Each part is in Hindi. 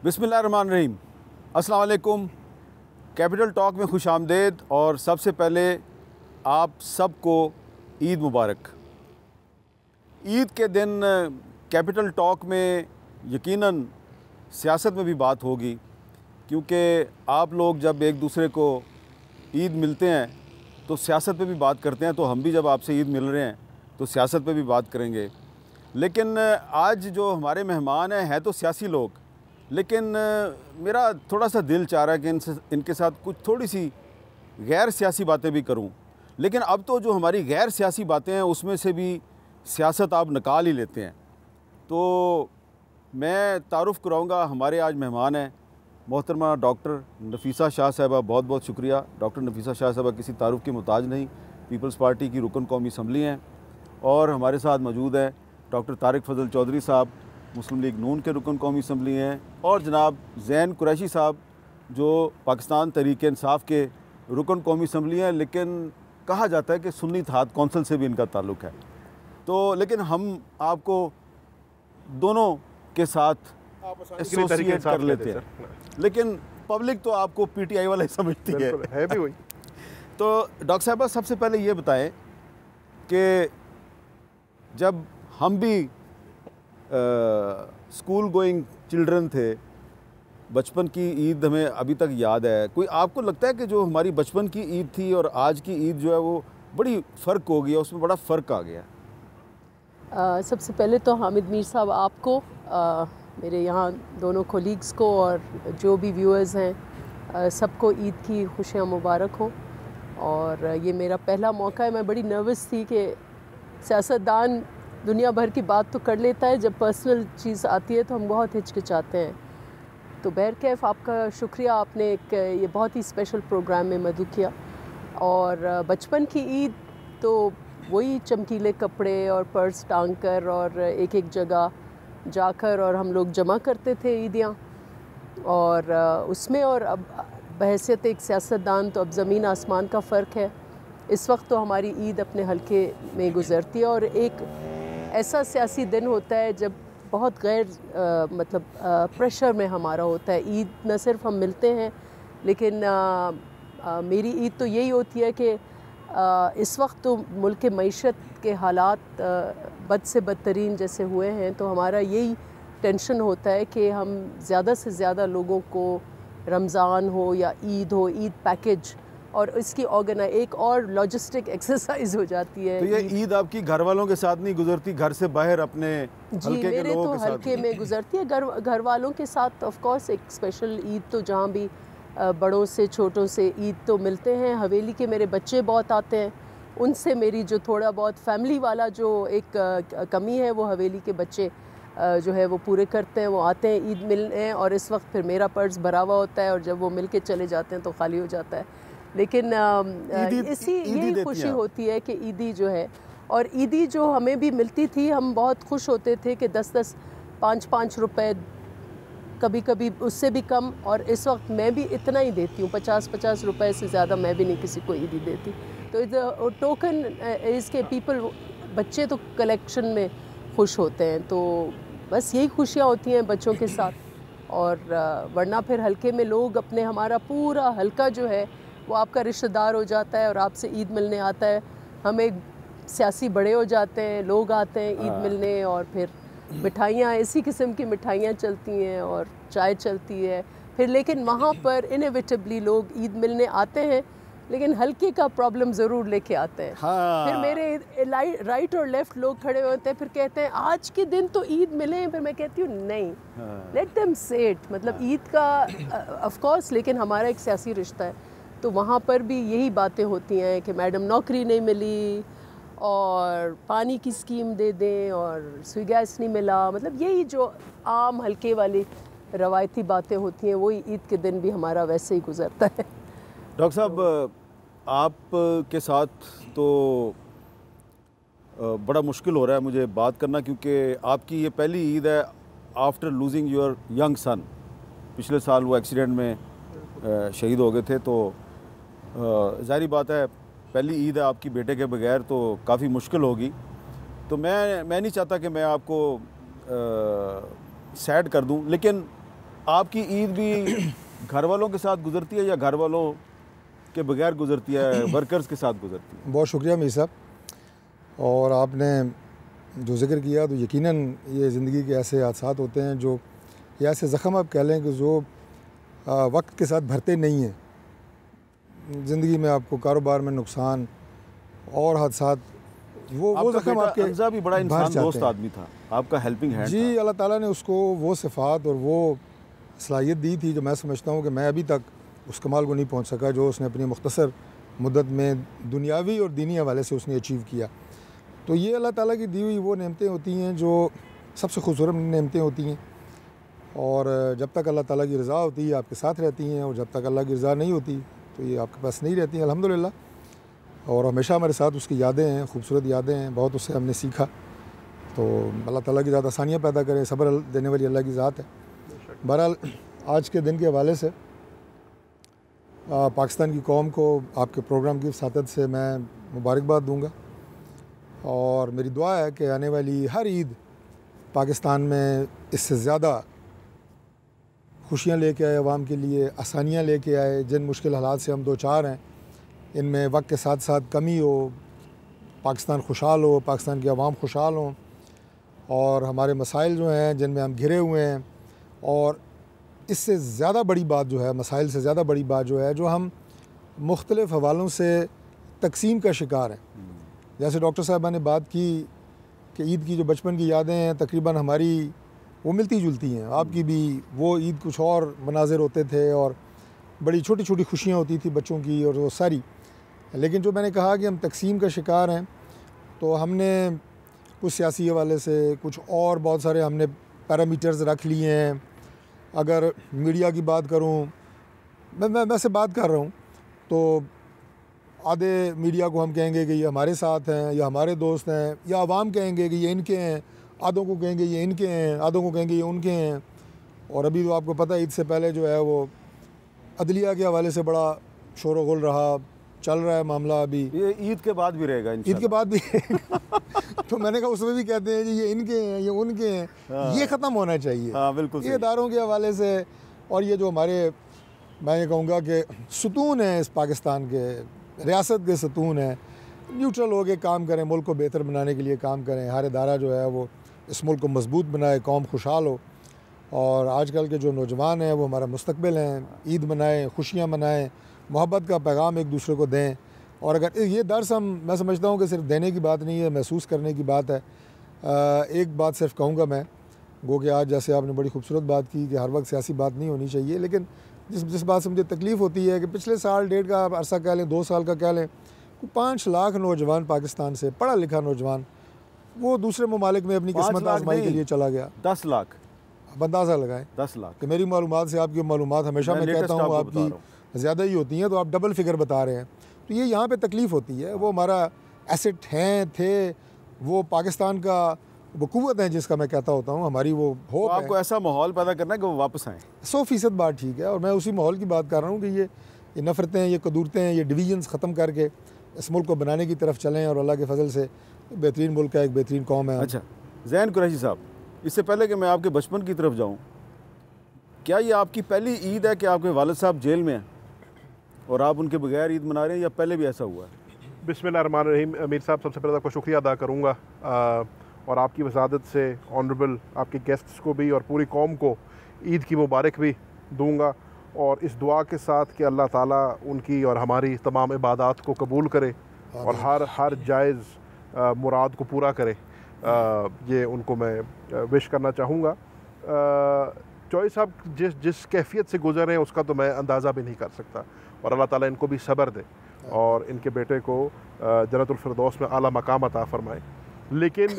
बिस्मिल्लाहिर्रहमानिर्रहीम। अस्सलाम वालेकुम। कैपिटल टॉक में खुश आमदेद। और सबसे पहले आप सबको ईद मुबारक। ईद के दिन कैपिटल टॉक में यकीनन सियासत में भी बात होगी, क्योंकि आप लोग जब एक दूसरे को ईद मिलते हैं तो सियासत पे भी बात करते हैं। तो हम भी जब आपसे ईद मिल रहे हैं तो सियासत पे भी बात करेंगे। लेकिन आज जो हमारे मेहमान हैं तो सियासी लोग, लेकिन मेरा थोड़ा सा दिल चाह रहा है कि इनके साथ कुछ थोड़ी सी गैर सियासी बातें भी करूं। लेकिन अब तो जो हमारी गैर सियासी बातें हैं उसमें से भी सियासत आप निकाल ही लेते हैं। तो मैं तारुफ़ कराऊंगा, हमारे आज मेहमान हैं मोहतरमा डॉक्टर नफीसा शाह साहबा। बहुत बहुत शुक्रिया। डॉक्टर नफीसा शाह साहबा किसी तारुफ़ की मोहताज नहीं, पीपल्स पार्टी की रुकन कौमी असम्बली हैं। और हमारे साथ मौजूद हैं डॉक्टर तारिक फजल चौधरी साहब, मुस्लिम लीग नून के रुकन कौमी असम्बली हैं। और जनाब ज़ैन कुरैशी साहब जो पाकिस्तान तहरीक इंसाफ के रुकन कौमी असम्बली हैं, लेकिन कहा जाता है कि सुन्नी इत्तेहाद कौंसिल से भी इनका ताल्लुक़ है। तो लेकिन हम आपको दोनों के साथ एसोसिएट कर लेते हैं, लेकिन पब्लिक तो आपको पीटीआई वाला ही समझती है भी वही। तो डॉक्टर साहबा, सबसे पहले ये बताएं कि जब हम भी स्कूल गोइंग चिल्ड्रन थे, बचपन की ईद हमें अभी तक याद है। कोई आपको लगता है कि जो हमारी बचपन की ईद थी और आज की ईद जो है वो बड़ी फ़र्क हो गया, उसमें बड़ा फ़र्क आ गया? सबसे पहले तो हामिद मीर साहब आपको, मेरे यहाँ दोनों कोलीग्स को और जो भी व्यूअर्स हैं सबको ईद की खुशियाँ मुबारक हों। और ये मेरा पहला मौका है। मैं बड़ी नर्वस थी कि सियासतदान दुनिया भर की बात तो कर लेता है, जब पर्सनल चीज़ आती है तो हम बहुत हिचकिचाते हैं। तो बहरकैफ़ आपका शुक्रिया, आपने एक ये बहुत ही स्पेशल प्रोग्राम में मदद किया। और बचपन की ईद तो वही चमकीले कपड़े और पर्स टांग कर और एक एक जगह जाकर और हम लोग जमा करते थे ईदियाँ। और उसमें और अब बहैसियत एक सियासतदान तो अब ज़मीन आसमान का फ़र्क है। इस वक्त तो हमारी ईद अपने हलके में गुज़रती है और एक ऐसा सियासी दिन होता है जब बहुत गैर प्रेशर में हमारा होता है। ईद न सिर्फ हम मिलते हैं, लेकिन मेरी ईद तो यही होती है कि इस वक्त तो मुल्क के मईशत के हालात बद से बदतरीन जैसे हुए हैं, तो हमारा यही टेंशन होता है कि हम ज़्यादा से ज़्यादा लोगों को रमज़ान हो या ईद हो, ईद पैकेज और इसकी एक और लॉजिस्टिक एक्सरसाइज हो जाती है। तो ये ईद आपकी घर वालों के साथ नहीं गुजरती, घर से बाहर अपने हल्के के लोगों के साथ? हल्के में गुजरती है, घर वालों के साथ। ऑफ कोर्स एक स्पेशल ईद तो जहाँ भी बड़ों से छोटों से ईद तो मिलते हैं। हवेली के मेरे बच्चे बहुत आते हैं, उनसे मेरी जो थोड़ा बहुत फैमिली वाला जो एक कमी है वो हवेली के बच्चे जो है वो पूरे करते हैं। वो आते हैं ईद मिलने, और इस वक्त फिर मेरा पर्स भरा हुआ होता है और जब वो मिल के चले जाते हैं तो खाली हो जाता है। लेकिन यही खुशी होती है कि ईदी जो है, और ईदी जो हमें भी मिलती थी, हम बहुत खुश होते थे कि 10-10, 5-5 रुपए, कभी कभी उससे भी कम। और इस वक्त मैं भी इतना ही देती हूँ, 50-50 रुपए से ज़्यादा मैं भी नहीं किसी को ईदी देती। तो टोकन इज़ के पीपल, बच्चे तो कलेक्शन में खुश होते हैं। तो बस यही खुशियाँ होती हैं बच्चों के साथ। और वरना फिर हल्के में लोग अपने, हमारा पूरा हल्का जो है वो आपका रिश्तेदार हो जाता है और आपसे ईद मिलने आता है। हम एक सियासी बड़े हो जाते हैं, लोग आते हैं ईद मिलने, और फिर मिठाइयाँ, इसी किस्म की मिठाइयाँ चलती हैं और चाय चलती है फिर। लेकिन वहाँ पर इनएविटेबली लोग ईद मिलने आते हैं, लेकिन हल्के का प्रॉब्लम ज़रूर लेके आते हैं। हाँ। फिर मेरे राइट और लेफ़्ट लोग खड़े होते हैं, फिर कहते हैं आज के दिन तो ईद मिले। फिर मैं कहती हूँ नहीं, लेट देम से इट। मतलब ईद का ऑफ कोर्स, लेकिन हमारा एक सियासी रिश्ता है, तो वहाँ पर भी यही बातें होती हैं कि मैडम नौकरी नहीं मिली और पानी की स्कीम दे दें और सुई गैस नहीं मिला। मतलब यही जो आम हल्के वाली रवायती बातें होती हैं, वही ईद के दिन भी हमारा वैसे ही गुजरता है। डॉक्टर साहब, आप के साथ तो बड़ा मुश्किल हो रहा है मुझे बात करना, क्योंकि आपकी ये पहली ईद है after losing your young son. पिछले साल वो एक्सीडेंट में शहीद हो गए थे, तो ज़ाहिर बात है पहली ईद है आपकी बेटे के बगैर, तो काफ़ी मुश्किल होगी। तो मैं नहीं चाहता कि मैं आपको सैड कर दूं, लेकिन आपकी ईद भी घर वालों के साथ गुजरती है या घर वालों के बगैर गुजरती है, वर्कर्स के साथ गुजरती है? बहुत शुक्रिया मीर साहब। और आपने जो जिक्र किया तो यकीनन ये ज़िंदगी के ऐसे हादसात होते हैं जो, या ऐसे ज़ख़म आप कह लें कि जो वक्त के साथ भरते नहीं हैं। ज़िंदगी में आपको कारोबार में नुकसान और हादसात, वो ज़ख़म आपके हमज़ा भी बड़ा इंसान दोस्त आदमी था, आपका हेल्पिंग हैंड जी था। अल्लाह ताला ने उसको वो सिफ़ात और वो सलाहियत दी थी जो मैं समझता हूँ कि मैं अभी तक उस कमाल को नहीं पहुँच सका जो उसने अपनी मुख्तसर मुद्दत में दुनियावी और दीनी हवाले से उसने अचीव किया। तो ये अल्लाह ताला की दी हुई वो नेमतें होती हैं जो सबसे खूबसूरत नेमतें होती हैं, और जब तक अल्लाह ताला की रज़ा होती है आपके साथ रहती हैं, और जब तक अल्लाह की रज़ा नहीं होती तो ये आपके पास नहीं रहती हैं अल्हम्दुलिल्लाह। और हमेशा हमारे साथ उसकी यादें हैं, खूबसूरत यादें हैं, बहुत उससे हमने सीखा। तो अल्लाह ताला की ज़्यादा आसानियाँ पैदा करें, सब्र देने वाली अल्लाह की ज़ात है। बहरहाल आज के दिन के हवाले से पाकिस्तान की कौम को आपके प्रोग्राम की वसातत से मैं मुबारकबाद दूँगा, और मेरी दुआ है कि आने वाली हर ईद पाकिस्तान में इससे ज़्यादा खुशियाँ लेके आए, अवाम के लिए आसानियाँ लेके आए। जिन मुश्किल हालात से हम दो चार हैं इनमें वक्त के साथ साथ कमी हो, पाकिस्तान खुशहाल हो, पाकिस्तान की आवाम खुशहाल हों, और हमारे मसाइल जो हैं जिनमें हम घिरे हुए हैं, और इससे ज़्यादा बड़ी बात जो है, मसाइल से ज़्यादा बड़ी बात जो है, जो हम मुख्तलिफ़ हवालों से तकसीम का शिकार हैं। जैसे डॉक्टर साहबा ने बात की कि ईद की जो बचपन की यादें हैं तकरीबन हमारी वो मिलती जुलती हैं, आपकी भी। वो ईद कुछ और मनाजिर होते थे और बड़ी छोटी छोटी खुशियाँ होती थी बच्चों की, और वो सारी। लेकिन जो मैंने कहा कि हम तकसीम का शिकार हैं, तो हमने कुछ सियासी हवाले से, कुछ और बहुत सारे हमने पैरामीटर्स रख लिए हैं। अगर मीडिया की बात करूं, मैं से बात कर रहा हूं, तो आधे मीडिया को हम कहेंगे कि ये हमारे साथ हैं या हमारे दोस्त हैं, या आवाम कहेंगे कि ये इनके हैं, आधों को कहेंगे ये इनके हैं, आधों को कहेंगे ये उनके हैं। और अभी तो आपको पता है ईद से पहले जो है वो अदलिया के हवाले से बड़ा शोर गुल रहा, चल रहा है मामला अभी। ये ईद के बाद भी रहेगा ईद के बाद भी तो मैंने कहा उसमें भी कहते हैं जी ये इनके हैं, ये उनके हैं। ये ख़त्म होना चाहिए। बिल्कुल ये इदारों के हवाले से, और ये जो हमारे, मैं ये कहूँगा कि सुतून है इस पाकिस्तान के, रियासत के सुतून है, न्यूट्रल हो के काम करें, मुल्क को बेहतर बनाने के लिए काम करें। हर इदारा जो है वो इस मुल्क को मजबूत बनाए, कौम खुशहाल हो। और आजकल के जो नौजवान हैं वो हमारा मुस्तकबिल हैं। ईद मनाएं, खुशियाँ मनाएं, मोहब्बत का पैगाम एक दूसरे को दें। और अगर ये दर्स मैं समझता हूँ कि सिर्फ देने की बात नहीं है, महसूस करने की बात है। एक बात सिर्फ कहूँगा मैं, गो कि आज जैसे आपने बड़ी खूबसूरत बात की कि हर वक्त सियासी बात नहीं होनी चाहिए, लेकिन जिस बात से मुझे तकलीफ़ होती है कि पिछले साल डेढ़ का अरसा कह लें, 2 साल का कह लें, 5 लाख नौजवान पाकिस्तान से, पढ़ा लिखा नौजवान, वो दूसरे ममालिक में अपनी किस्मत आजमाई के लिए चला गया। 10 लाख अंदाज़ा लगाएं। 10 लाख कि मेरी मालूमात से आपकी मालूमात हमेशा मैं कहता हूँ आपकी ज़्यादा ही होती हैं, तो आप डबल फिगर बता रहे हैं। तो ये यहाँ पे तकलीफ़ होती है। वो हमारा एसेट हैं, थे, वो पाकिस्तान का वो कुव्वत है जिसका मैं कहता होता हूँ, हमारी वो होप है। आपको ऐसा माहौल पैदा करना है कि वो वापस आएँ। 100% बात ठीक है, और मैं उसी माहौल की बात कर रहा हूँ कि ये नफ़रतें, ये कदूरतें, ये डिवीजन्स ख़त्म करके इस मुल्क को बनाने की तरफ चलें, और अल्लाह के फजल से बेहतरीन मुल्क है, एक बेहतरीन कौम है। अच्छा ज़ैन कुरैशी साहब, इससे पहले कि मैं आपके बचपन की तरफ जाऊँ, क्या ये आपकी पहली ईद है कि आपके वालिद साहब जेल में हैं और आप उनके बगैर ईद मना रहे हैं, या पहले भी ऐसा हुआ है? बिस्मिल्लाहिर्रहमानिर्रहीम। अमीर साहब, सबसे पहले आपका शुक्रिया अदा करूँगा, और आपकी वसादत से ऑनरेबल आपके गेस्ट्स को भी और पूरी कौम को ईद की मुबारक भी दूँगा, और इस दुआ के साथ कि अल्लाह ताला उनकी और हमारी तमाम इबादत को कबूल करे और हर जायज़ मुराद को पूरा करे। ये उनको मैं विश करना चाहूँगा। चौधरी साहब जिस कैफियत से गुज़र रहे हैं उसका तो मैं अंदाज़ा भी नहीं कर सकता, और अल्लाह ताला इनको भी सब्र दे और इनके बेटे को जन्नतुल फिरदौस में आला मकाम अता फरमाए। लेकिन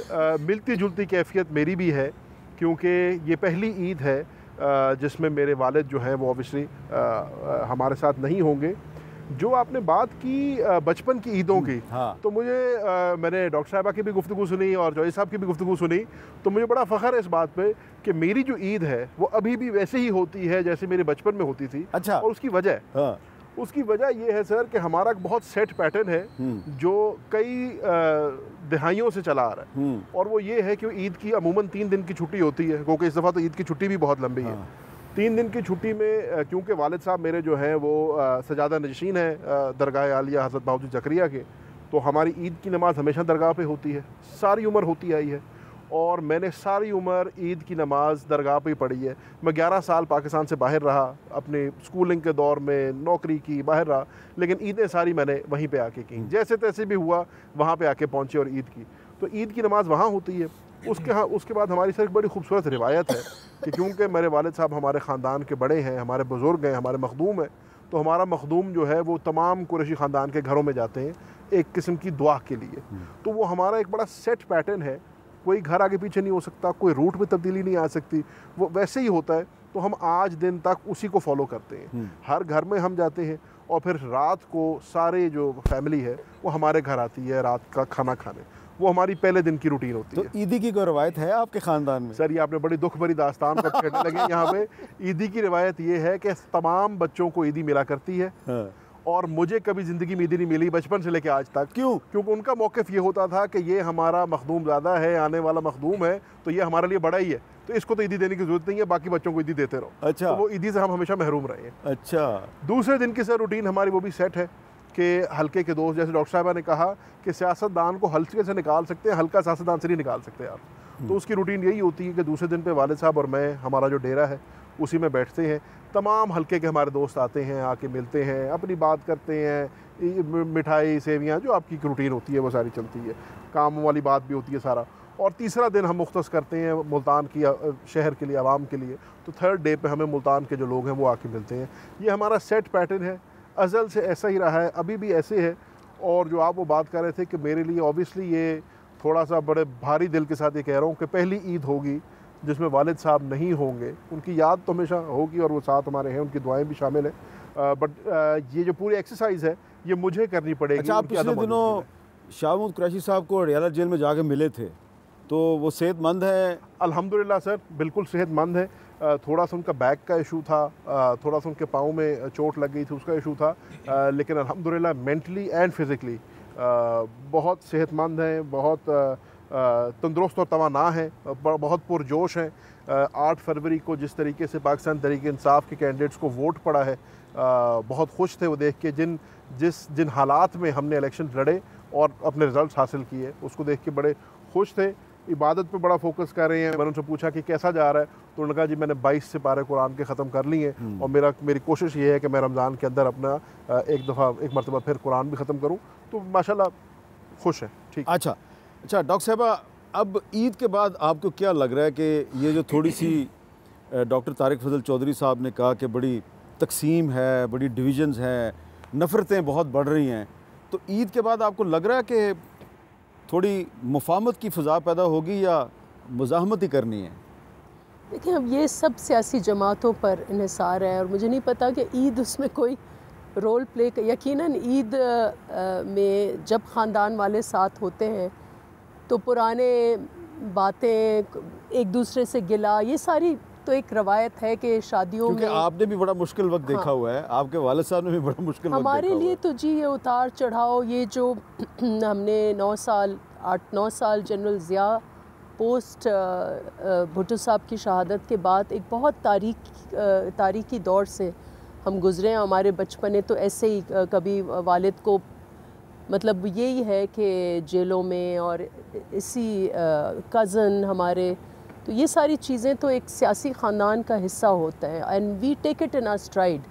मिलती जुलती कैफियत मेरी भी है, क्योंकि ये पहली ईद है जिसमें मेरे वालिद जो हैं वो ऑब्वियसली हमारे साथ नहीं होंगे। जो आपने बात की बचपन की ईदों की, हाँ। तो मुझे मैंने डॉक्टर साहबा की भी गुफ्तगू सुनी और जॉय साहब की भी गुफ्तगू सुनी, तो मुझे बड़ा फ़ख्र है इस बात पे कि मेरी जो ईद है वो अभी भी वैसे ही होती है जैसे मेरे बचपन में होती थी। अच्छा। और उसकी वजह, हाँ। उसकी वजह ये है सर कि हमारा बहुत सेट पैटर्न है जो कई दहाइयों से चला आ रहा है, और वो ये है कि ईद की अमूमन 3 दिन की छुट्टी होती है, क्योंकि इस दफ़ा तो ईद की छुट्टी भी बहुत लंबी है। 3 दिन की छुट्टी में क्योंकि वालिद साहब मेरे जो हैं वो सजादा नशीन है दरगाह आलिया हज़रत बहाउद्दीन ज़करिया के, तो हमारी ईद की नमाज़ हमेशा दरगाह पे होती है, सारी उम्र होती आई है। और मैंने सारी उम्र ईद की नमाज़ दरगाह पे ही पढ़ी है। मैं 11 साल पाकिस्तान से बाहर रहा, अपने स्कूलिंग के दौर में नौकरी की, बाहर रहा, लेकिन ईदें सारी मैंने वहीं पे आके की, जैसे तैसे भी हुआ वहाँ पे आके पहुँचे और ईद की। तो ईद की नमाज़ वहाँ होती है। उसके बाद हमारी सर एक बड़ी खूबसूरत रिवायत है कि क्योंकि मेरे वालिद साहब हमारे ख़ानदान के बड़े हैं, हमारे बुज़ुर्ग हैं, हमारे मखदूम हैं, तो हमारा मखदूम जो है वो तमाम कुरैशी ख़ानदान के घरों में जाते हैं एक किस्म की दुआ के लिए। तो वो हमारा एक बड़ा सेट पैटर्न है, कोई घर आगे पीछे नहीं हो सकता, कोई रूट में तब्दीली नहीं आ सकती, वो वैसे ही होता है। तो हम आज दिन तक उसी को फॉलो करते हैं। हर घर में हम जाते हैं और फिर रात को सारे जो फैमिली है वो हमारे घर आती है रात का खाना खाने, वो हमारी पहले दिन की रूटीन होती है। तो ईदी की कोई रवायत है आपके ख़ानदान में? सर ये आपने बड़ी दुख भरी दास्तान को कहने लगे। यहाँ पे ईदी की रिवायत ये है कि तमाम बच्चों को ईदी मिला करती है। हाँ। और मुझे कभी ज़िंदगी में ईदी नहीं मिली बचपन से लेकर आज तक। क्यों? क्योंकि उनका मौक़िफ़ ये होता था कि ये हमारा मखदूम ज़्यादा है, आने वाला मखदूम है, तो ये हमारे लिए बड़ा ही है, तो इसको तो ईदी देने की ज़रूरत नहीं है, बाकी बच्चों को ईदी देते रहो। अच्छा। तो वो ईदी से हम हमेशा महरूम रहे हैं। अच्छा। दूसरे दिन की सर रूटीन हमारी वो भी सेट है कि हल्के के दोस्त, जैसे डॉक्टर साहबा ने कहा कि सियासतदान को हल्के से निकाल सकते हैं, हल्का सियासतदान से नहीं निकाल सकते आप। तो उसकी रूटीन यही होती है कि दूसरे दिन पे वालिद साहब और मैं, हमारा जो डेरा है उसी में बैठते हैं, तमाम हल्के के हमारे दोस्त आते हैं, आके मिलते हैं, अपनी बात करते हैं, मिठाई सेवियाँ जो आपकी रूटीन होती है वो सारी चलती है, काम वाली बात भी होती है सारा। और तीसरा दिन हम मुख्तस करते हैं मुल्तान की शहर के लिए, आवाम के लिए। तो थर्ड डे पे हमें मुल्तान के जो लोग हैं वो आके मिलते हैं। ये हमारा सेट पैटर्न है, अज़ल से ऐसा ही रहा है, अभी भी ऐसे है। और जो आप वो बात कर रहे थे कि मेरे लिए ऑब्वियसली ये थोड़ा सा बड़े भारी दिल के साथ ये कह रहा हूँ कि पहली ईद होगी जिसमें वालिद साहब नहीं होंगे। उनकी याद तो हमेशा होगी और वो साथ हमारे हैं, उनकी दुआएं भी शामिल हैं, बट ये जो पूरी एक्सरसाइज है ये मुझे करनी पड़ेगी। अच्छा, आप पिछले दिनों शाह महमूद कुरैशी साहब को रियाला जेल में जाके मिले थे, तो वो सेहतमंद है? अल्हम्दुलिल्लाह सर, बिल्कुल सेहतमंद है। थोड़ा सा उनका बैक का इशू था, थोड़ा सा उनके पाँव में चोट लग गई थी, उसका इशू था, लेकिन अल्हम्दुलिल्लाह मेंटली एंड फिज़िकली बहुत सेहतमंद हैं, बहुत तंदुरुस्त और तवाना हैं, बहुत पुरजोश हैं। 8 फरवरी को जिस तरीके से पाकिस्तान तहरीक-ए-इंसाफ के कैंडिडेट्स को वोट पड़ा है, बहुत खुश थे वो देख के। जिन हालात में हमने इलेक्शन लड़े और अपने रिज़ल्ट हासिल किए, उसको देख के बड़े खुश थे। इबादत पे बड़ा फोकस कर रहे हैं। मैंने उनसे पूछा कि कैसा जा रहा है, तो उन्होंने कहा जी मैंने 22 सिपारे कुरान के ख़त्म कर लिए हैं और मेरी कोशिश ये है कि मैं रमज़ान के अंदर अपना एक मरतबा फिर कुरान भी ख़त्म करूँ। तो माशाल्लाह खुश है। ठीक। अच्छा डॉक्टर साहबा, अब ईद के बाद आपको क्या लग रहा है कि ये जो थोड़ी सी डॉक्टर तारिक फजल चौधरी साहब ने कहा कि बड़ी तकसीम है, बड़ी डिविजन्स हैं, नफ़रतें बहुत बढ़ रही हैं, तो ईद के बाद आपको लग रहा है कि थोड़ी मुफाहमत की फ़ज़ा पैदा होगी या मुज़ाहमत ही करनी है? देखिए, अब ये सब सियासी जमातों पर इन्हिसार है और मुझे नहीं पता कि ईद उसमें कोई रोल प्ले। यकीनन ईद में जब ख़ानदान वाले साथ होते हैं तो पुराने बातें, एक दूसरे से गिला, ये सारी तो एक रवायत है कि शादियों में। क्योंकि आपने भी बड़ा मुश्किल वक्त देखा हुआ है, आपके वालिद साहब ने भी बड़ा मुश्किल वक्त हमारे देखा लिए हुआ है। तो जी ये उतार चढ़ाव, ये जो हमने 8-9 साल जनरल ज़िया पोस्ट भुट्टो साहब की शहादत के बाद एक बहुत तारीखी दौर से हम गुज़रे हैं। हमारे बचपने तो ऐसे ही कभी वालिद को, मतलब यही है कि जेलों में, और इसी कज़न हमारे, तो ये सारी चीज़ें तो एक सियासी ख़ानदान का हिस्सा होता है and we take it in our stride.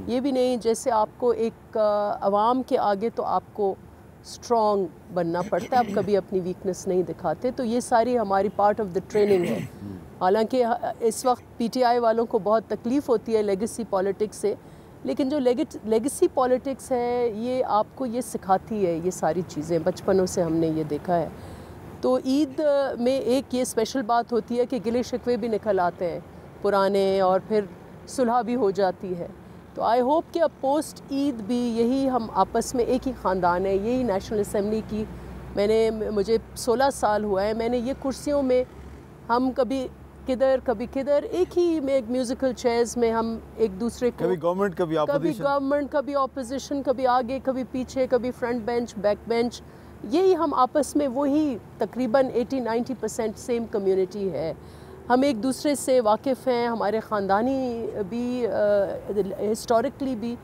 ये भी नहीं जैसे आपको एक अवाम के आगे तो आपको स्ट्रॉन्ग बनना पड़ता है, आप कभी अपनी वीकनेस नहीं दिखाते, तो ये सारी हमारी पार्ट ऑफ द ट्रेनिंग है। हालांकि इस वक्त पीटीआई वालों को बहुत तकलीफ़ होती है लेगेसी पॉलिटिक्स से, लेकिन जो लेगेसी पॉलिटिक्स है ये आपको ये सिखाती है, ये सारी चीज़ें बचपनों से हमने ये देखा है। तो ईद में एक ये स्पेशल बात होती है कि गिले शिकवे भी निकल आते हैं पुराने और फिर सुलह भी हो जाती है। तो आई होप कि अब पोस्ट ईद भी यही हम आपस में एक ही ख़ानदान है, यही नेशनल असम्बली की मुझे 16 साल हुआ है, मैंने ये कुर्सियों में हम कभी किधर एक ही में एक म्यूज़िकल चेयर्स में हम एक दूसरे को, कभी गवर्नमेंट कभी ऑपोजिशन, कभी आगे कभी पीछे, कभी फ्रंट बेंच बैक बेंच, यही हम आपस में वही तकरीबन 80-90% सेम कम्युनिटी है। हम एक दूसरे से वाकिफ़ हैं, हमारे ख़ानदानी भी, हिस्टोरिकली भी।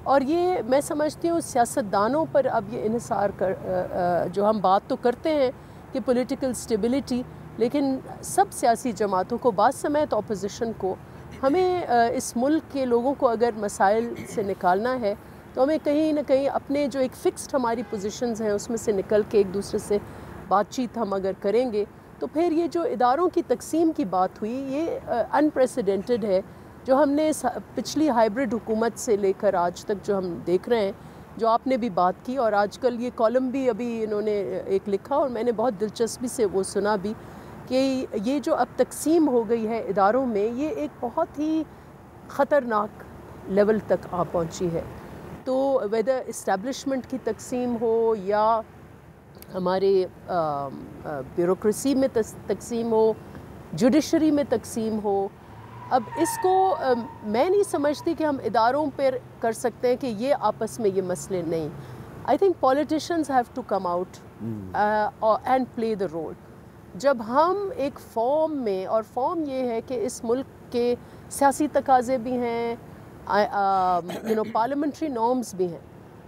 और ये मैं समझती हूँ सियासतदानों पर अब ये इन्हिसार कर, जो हम बात तो करते हैं कि पॉलिटिकल स्टेबिलिटी, लेकिन सब सियासी जमातों को बात समेत अपोजिशन को हमें इस मुल्क के लोगों को अगर मसाइल से निकालना है तो हमें कहीं ना कहीं अपने जो एक फ़िक्स्ड हमारी पोजीशंस हैं उसमें से निकल के एक दूसरे से बातचीत हम अगर करेंगे तो फिर ये जो इदारों की तकसीम की बात हुई ये अनप्रेसिडेंटेड है, जो हमने पिछली हाइब्रिड हुकूमत से लेकर आज तक जो हम देख रहे हैं, जो आपने भी बात की। और आजकल ये कॉलम भी अभी इन्होंने एक लिखा और मैंने बहुत दिलचस्पी से वो सुना भी कि ये जो अब तकसीम हो गई है इदारों में, ये एक बहुत ही ख़तरनाक लेवल तक आ पहुंची है। तो वेदर इस्टेब्लिशमेंट की तकसीम हो या हमारे ब्यूरोक्रेसी में तकसीम हो, जुडिशरी में तकसीम हो, अब इसको मैं नहीं समझती कि हम इदारों पर कर सकते हैं कि ये आपस में ये मसले नहीं। I think politicians have to come out and play the role. जब हम एक फॉर्म में, और फॉर्म ये है कि इस मुल्क के सियासी तकाज़े भी हैं, पार्लियामेंट्री नॉर्म्स भी हैं,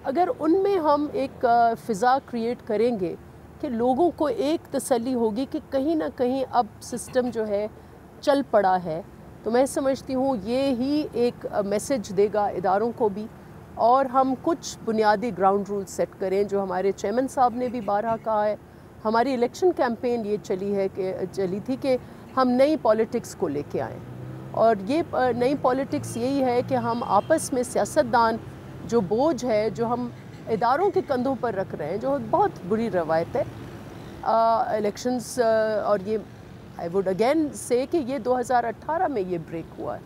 अगर उनमें हम एक फ़िज़ा क्रिएट करेंगे कि लोगों को एक तसल्ली होगी कि कहीं ना कहीं अब सिस्टम जो है चल पड़ा है, तो मैं समझती हूँ ये ही एक मैसेज देगा इदारों को भी। और हम कुछ बुनियादी ग्राउंड रूल सेट करें, जो हमारे चेयरमैन साहब ने भी बारहा कहा है। हमारी इलेक्शन कैंपेन ये चली थी कि हम नई पॉलिटिक्स को लेके आएँ, और ये नई पॉलिटिक्स यही है कि हम आपस में सियासतदान जो बोझ है जो हम इदारों के कंधों पर रख रहे हैं, जो बहुत बुरी रवायत है इलेक्शंस, और ये आई वुड अगेन से कि ये 2018 में ये ब्रेक हुआ है।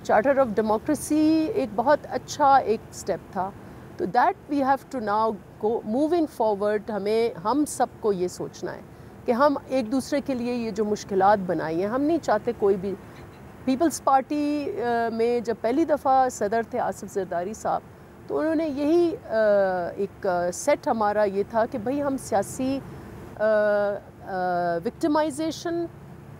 चार्टर ऑफ डेमोक्रेसी एक बहुत अच्छा एक स्टेप था। तो that we have to now go moving forward. हम सबको ये सोचना है कि हम एक दूसरे के लिए ये जो मुश्किलात बनाई हैं, हम नहीं चाहते कोई भी। पीपल्स पार्टी में जब पहली दफ़ा सदर थे आसिफ जरदारी साहब, तो उन्होंने यही एक सेट हमारा ये था कि भाई हम सियासी विक्टिमाइजेशन,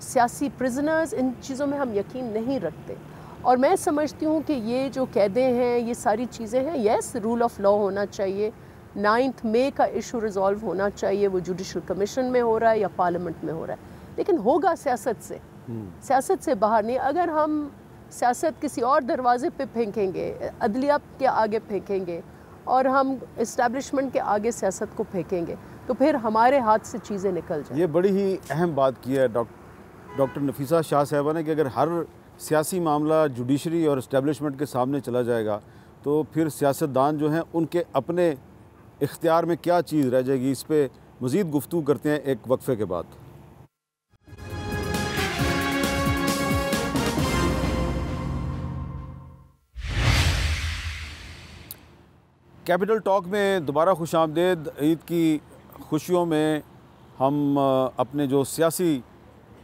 सियासी प्रिजनर्स, इन चीज़ों में हम यकीन नहीं रखते। और मैं समझती हूँ कि ये जो कैदें हैं, ये सारी चीज़ें हैं, यस रूल ऑफ लॉ होना चाहिए, 9 मई का इशू रिजॉल्व होना चाहिए, वो जुडिशल कमीशन में हो रहा है या पार्लियामेंट में हो रहा है, लेकिन होगा सियासत से, सियासत से बाहर नहीं। अगर हम सियासत किसी और दरवाजे पे फेंकेंगे, अदलिया के आगे फेंकेंगे और हम इस्टेब्लिशमेंट के आगे सियासत को फेंकेंगे, तो फिर हमारे हाथ से चीज़ें निकल जाएं। ये बड़ी ही अहम बात की है डॉक्टर नफीसा शाह साहिबा ने कि अगर हर सियासी मामला जुडिशरी और इस्टेब्लिशमेंट के सामने चला जाएगा तो फिर सियासतदान जो हैं उनके अपने इख्तियार में क्या चीज़ रह जाएगी। इस पर मज़ीद गुफ्तगू करते हैं एक वक्फे के बाद। कैपिटल टॉक में दोबारा खुशामदीद। ईद की खुशियों में हम अपने जो सियासी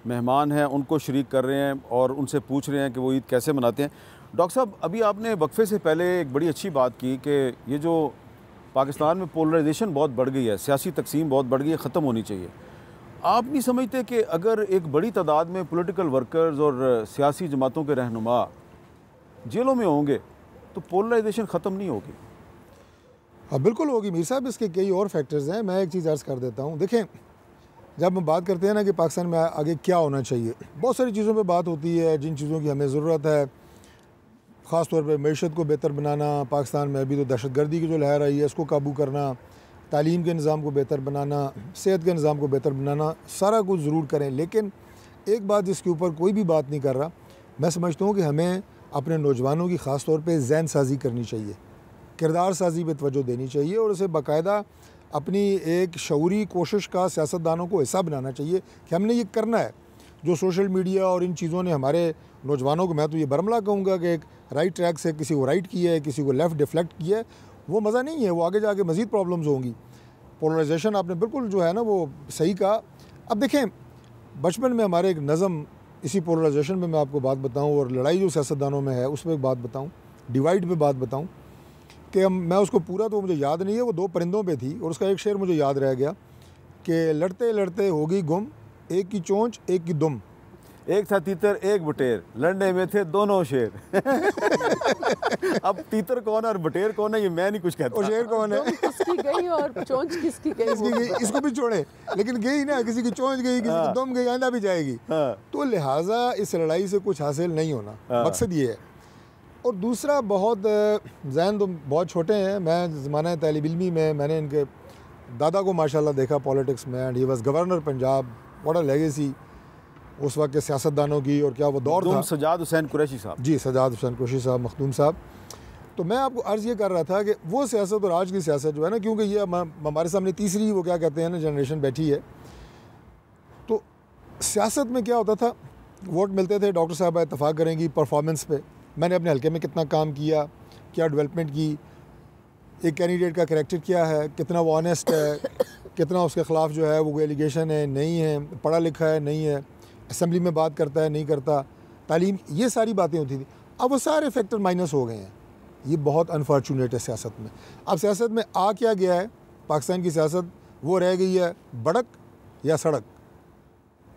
मेहमान हैं उनको शरीक कर रहे हैं और उनसे पूछ रहे हैं कि वो ईद कैसे मनाते हैं। डॉक्टर साहब, अभी आपने वक्फे से पहले एक बड़ी अच्छी बात की कि ये जो पाकिस्तान में पोलराइजेशन बहुत बढ़ गई है, सियासी तकसीम बहुत बढ़ गई है, ख़त्म होनी चाहिए। आप नहीं समझते कि अगर एक बड़ी तादाद में पॉलिटिकल वर्कर्स और सियासी जमातों के रहनुमा जेलों में होंगे तो पोलराइजेशन ख़त्म नहीं होगी? हाँ बिल्कुल होगी मीर साहब, इसके कई और फैक्टर्स हैं। मैं एक चीज़ अर्ज़ कर देता हूँ। देखें, जब हम बात करते हैं ना कि पाकिस्तान में आगे क्या होना चाहिए, बहुत सारी चीज़ों पे बात होती है जिन चीज़ों की हमें ज़रूरत है। ख़ास तौर पे मैशत को बेहतर बनाना, पाकिस्तान में अभी तो दहशतगर्दी की जो लहर आई है इसको काबू करना, तालीम के निज़ाम को बेहतर बनाना, सेहत के निज़ाम को बेहतर बनाना, सारा कुछ ज़रूर करें। लेकिन एक बात जिसके ऊपर कोई भी बात नहीं कर रहा, मैं समझता हूँ कि हमें अपने नौजवानों की ख़ास तौर पर जहन साजी करनी चाहिए, किरदार साजी पे तवज्जो देनी चाहिए और उसे बाकायदा अपनी एक शऊरी कोशिश का सियासतदानों को हिस्सा बनाना चाहिए कि हमने ये करना है। जो सोशल मीडिया और इन चीज़ों ने हमारे नौजवानों को, मैं तो ये बरमला कहूँगा कि एक राइट ट्रैक से किसी को राइट किया है, किसी को लेफ़्ट डिफ्लेक्ट किया है, वो मज़ा नहीं है। वो आगे जाके मज़ीद प्रॉब्लम्स होंगी। पोलराइजेशन आपने बिल्कुल जो है ना वो सही कहा। अब देखें, बचपन में हमारे एक नज़म, इसी पोलराइजेशन में मैं आपको बात बताऊँ और लड़ाई जो सियासतदानों में है उस पर एक बात बताऊँ, डिवाइड पे बात बताऊँ कि मैं उसको पूरा तो मुझे याद नहीं है, वो 2 परिंदों पे थी और उसका एक शेर मुझे याद रह गया कि लड़ते लड़ते होगी गुम, एक की चोंच एक की दुम। एक था तीतर एक बटेर, लड़ने में थे दोनों शेर। अब तीतर कौन है और बटेर कौन है ये मैं नहीं कुछ कहता। और शेर कौन है? किसकी गई और चोंच किसकी गई? इसकी गई, इसको भी छोड़े, लेकिन गई ना, किसी की चोंच गई, किसी की दुम गई, आंदा भी जाएगी। तो लिहाजा इस लड़ाई से कुछ हासिल नहीं होना, मकसद ये है। और दूसरा, बहुत जहन तो बहुत छोटे हैं। मैं ज़माना तालिब इल्मी में मैंने इनके दादा को माशाल्लाह देखा पॉलिटिक्स में, and he was governor Punjab. What a legacy उस वक्त के सियासतदानों की, और क्या वो दौर था। सजाद हुसैन कुरैशी साहब। जी, सजाद हुसैन कुरैशी साहब, मखदूम साहब। तो मैं आपको अर्ज़ ये कर रहा था कि वो सियासत और आज की सियासत जो है ना, क्योंकि ये हमारे सामने तीसरी वो क्या कहते हैं ना जनरेशन बैठी है। तो सियासत में क्या होता था, वोट मिलते थे, डॉक्टर साहब इत्तफाक़ करेंगी परफॉर्मेंस पे, मैंने अपने हल्के में कितना काम किया, क्या डेवलपमेंट की, एक कैंडिडेट का करैक्टर क्या है, कितना वो ऑनेस्ट है, कितना उसके ख़िलाफ़ जो है वो एलिगेशन है, नहीं है, पढ़ा लिखा है, नहीं है, असेंबली में बात करता है, नहीं करता, तालीम, ये सारी बातें होती थी। अब वो सारे फैक्टर माइनस हो गए हैं। ये बहुत अनफॉर्चुनेट है सियासत में। अब सियासत में आ क्या गया है, पाकिस्तान की सियासत वो रह गई है बड़क या सड़क।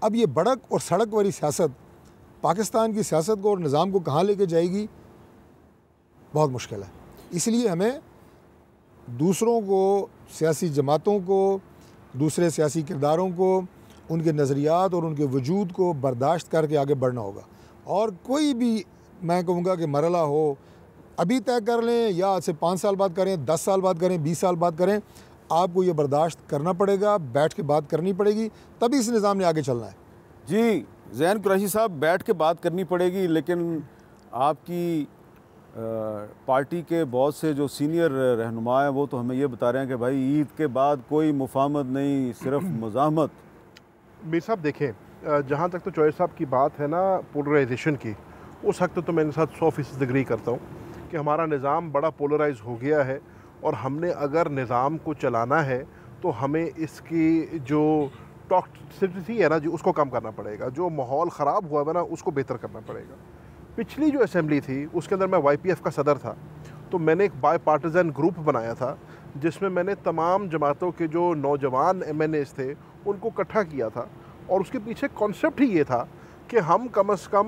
अब ये बड़क और सड़क वाली सियासत पाकिस्तान की सियासत को और निज़ाम को कहाँ लेके जाएगी, बहुत मुश्किल है। इसलिए हमें दूसरों को, सियासी जमातों को, दूसरे सियासी किरदारों को, उनके नज़रियात और उनके वजूद को बर्दाश्त करके आगे बढ़ना होगा। और कोई भी, मैं कहूँगा कि मरला हो, अभी तय कर लें या आज से 5 साल बाद करें, 10 साल बाद करें, 20 साल बाद करें, आपको ये बर्दाश्त करना पड़ेगा, बैठ के बात करनी पड़ेगी, तभी इस निज़ाम ने आगे चलना है। जी ज़ैन कुरैशी साहब, बैठ के बात करनी पड़ेगी, लेकिन आपकी पार्टी के बहुत से जो सीनियर रहनुमा हैं वो तो हमें ये बता रहे हैं कि भाई ईद के बाद कोई मुफाहमत नहीं, सिर्फ मुज़ाहमत। मीर साहब देखें, जहाँ तक तो चौधरी साहब की बात है ना पोलराइजेशन की, उस हक़ तो मैं इनके साथ 100% एग्री करता हूँ कि हमारा निज़ाम बड़ा पोलराइज हो गया है, और हमने अगर निज़ाम को चलाना है तो हमें इसकी जो टॉक्सिसिटी है ना जी, उसको कम करना पड़ेगा। जो माहौल ख़राब हुआ है ना, उसको बेहतर करना पड़ेगा। पिछली जो असेंबली थी उसके अंदर मैं YPF का सदर था, तो मैंने एक बाई पार्टिज़न ग्रुप बनाया था जिसमें मैंने तमाम जमातों के जो नौजवान MNAs थे उनको इकट्ठा किया था, और उसके पीछे कॉन्सेप्ट ही ये था कि हम कम से कम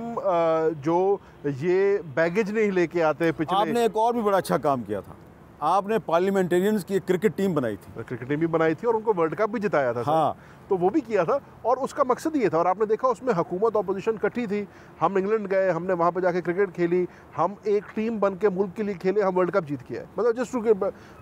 जो ये बैगेज नहीं लेके आते। पिछले आपने एक और भी बड़ा अच्छा काम किया था, आपने पार्लियामेंटेरियंस की एक क्रिकेट टीम बनाई थी। क्रिकेट टीम भी बनाई थी और उनको वर्ल्ड कप भी जिताया था। हाँ, तो वो भी किया था, और उसका मकसद ये था। और आपने देखा उसमें हुकूमत ऑपोजिशन इकट्ठी थी, हम इंग्लैंड गए, हमने वहाँ पे जाके क्रिकेट खेली, हम एक टीम बन के मुल्क के लिए खेले, हम वर्ल्ड कप जीत के आए। मतलब जस्ट